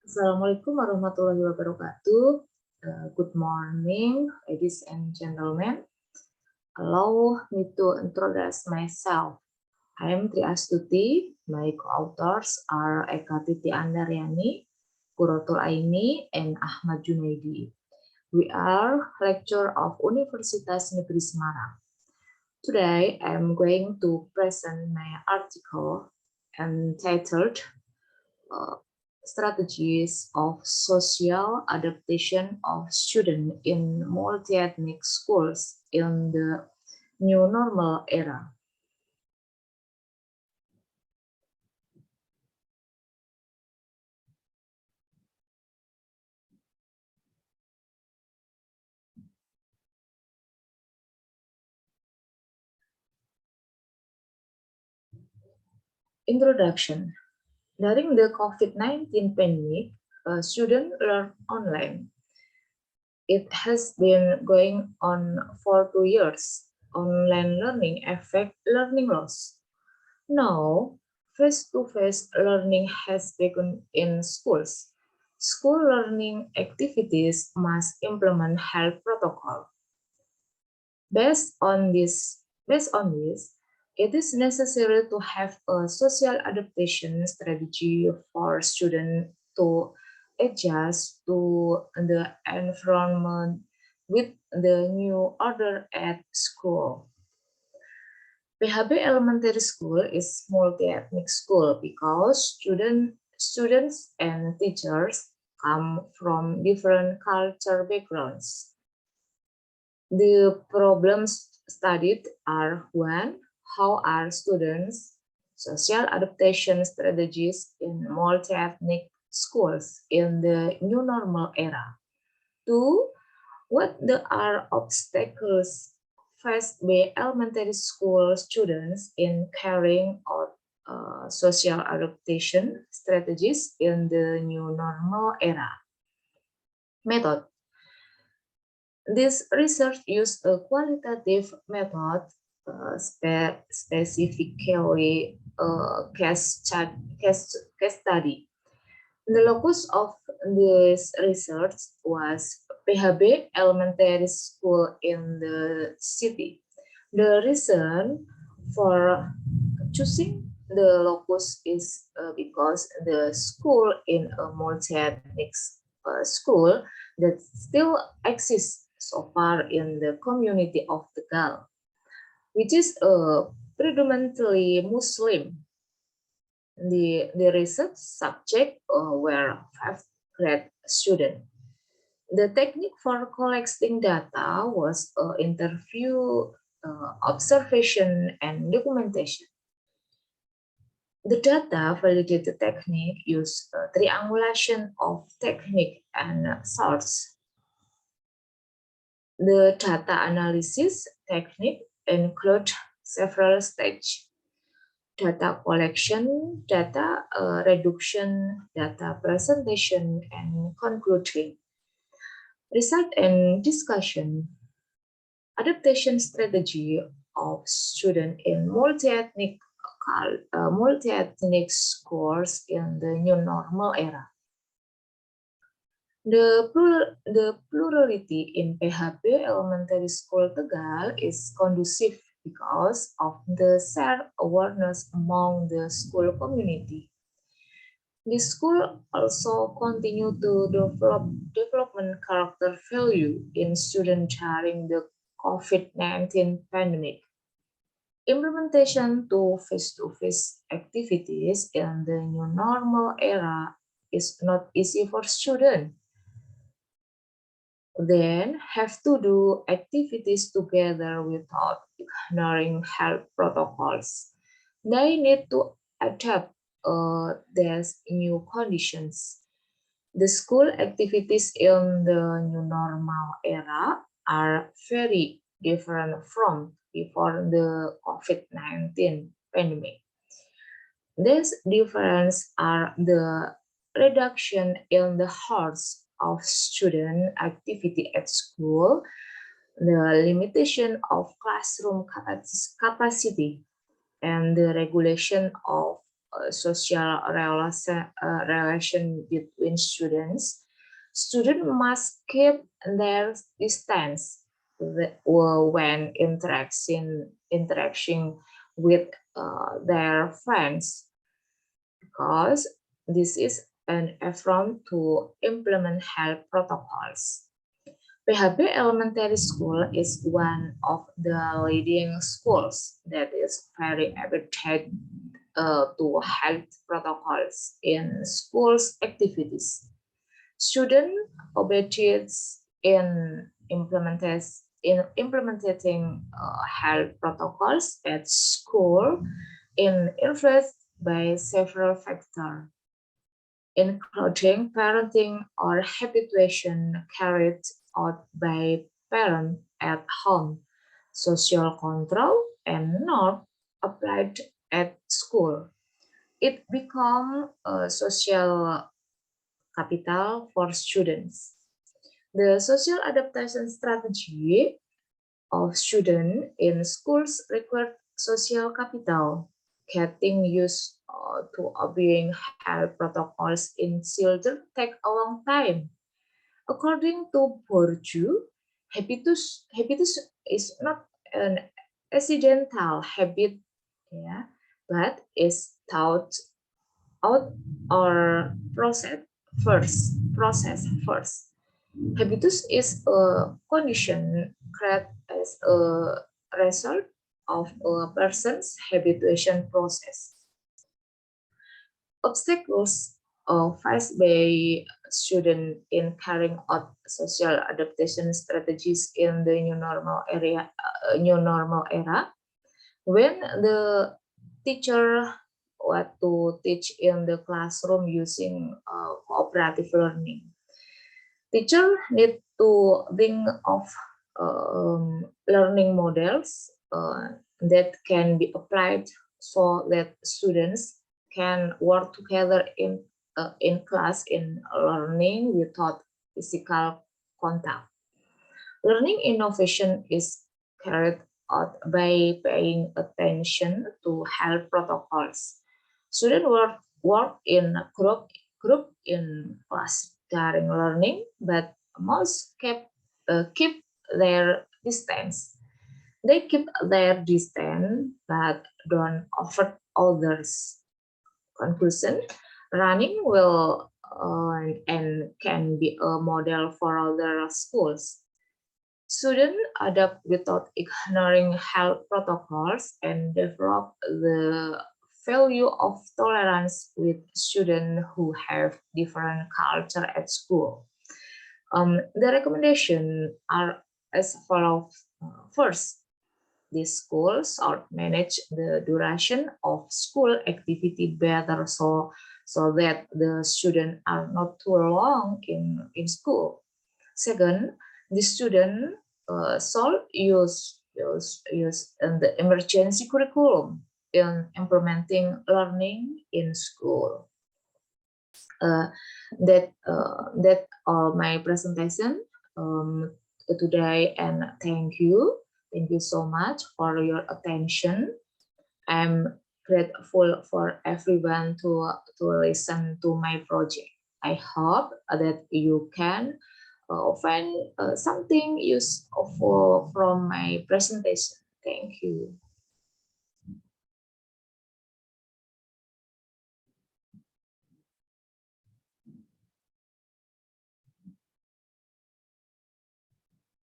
Assalamualaikum warahmatullahi wabarakatuh. Good morning, ladies and gentlemen. Allow me to introduce myself. I am Tri Astuti. My co-authors are Eka Titi Andaryani, Kurotul Aini, and Ahmad Junaidi. We are lecturer of Universitas Negeri Semarang. Today, I am going to present my article entitled Strategies of Social Adaptation of Students in Multi-Ethnic Schools in the New Normal Era. Introduction. During the COVID-19 pandemic, students learn online. It has been going on for 2 years. Online learning affect learning loss. Now, face-to-face learning has begun in schools. School learning activities must implement health protocol. Based on this, it is necessary to have a social adaptation strategy for students to adjust to the environment with the new order at school. PHB Elementary School is multi-ethnic school because students and teachers come from different culture backgrounds. The problems studied are: one, how are students' social adaptation strategies in multi-ethnic schools in the new normal era? Two, what are obstacles faced by elementary school students in carrying out social adaptation strategies in the new normal era? Method. This research used a qualitative method, specifically a case study. The locus of this research was PHB Elementary School in the city. The reason for choosing the locus is because the school in a multi-ethnic school that still exists so far in the community of Tegal, which is predominantly Muslim. The research subject were 5th grade students. The technique for collecting data was interview, observation, and documentation. The data validated technique used triangulation of technique and source. The data analysis technique include several stages: data collection, data reduction, data presentation, and concluding. Result and discussion. Adaptation strategy of student in multi-ethnic schools in the new normal era. The plurality in PHB Elementary School Tegal is conducive because of the shared awareness among the school community. The school also continue to development character value in students during the COVID-19 pandemic. Implementation to face-to-face activities in the new normal era is not easy for students. Then have to do activities together without ignoring health protocols. They need to adapt these new conditions. The school activities in the new normal era are very different from before the COVID-19 pandemic. These differences are the reduction in the hours of student activity at school, the limitation of classroom capacity, and the regulation of social relation between students, students must keep their distance when interaction with their friends, because this is an effort to implement health protocols. PHB Elementary School is one of the leading schools that is very adapted to health protocols in schools activities. Student obedience in implementing health protocols at school in influenced by several factors, including parenting or habituation carried out by parents at home, social control, and norm applied at school. It becomes a social capital for students. The social adaptation strategy of students in schools require social capital, getting used to obeying health protocols in children take a long time. According to Bourdieu, habitus is not an accidental habit, yeah, but is taught out or process first. Habitus is a condition created as a result of a person's habituation process. Obstacles faced by students in carrying out social adaptation strategies in the new normal era, when the teacher what to teach in the classroom using cooperative learning. Teacher need to think of learning models that can be applied so that students can work together in class in learning without physical contact. Learning innovation is carried out by paying attention to health protocols. Students work in a group in class during learning, but most keep their distance. They keep their distance, but don't offer others. Conclusion: running will and can be a model for other schools. Students adapt without ignoring health protocols and develop the value of tolerance with students who have different culture at school. The recommendations are as follows. First, these schools should manage the duration of school activity better so that the students are not too long in school. Second, the student should use the emergency curriculum in implementing learning in school. That my presentation today, and thank you so much for your attention. I'm grateful for everyone to listen to my project. I hope that you can find something useful from my presentation. Thank you.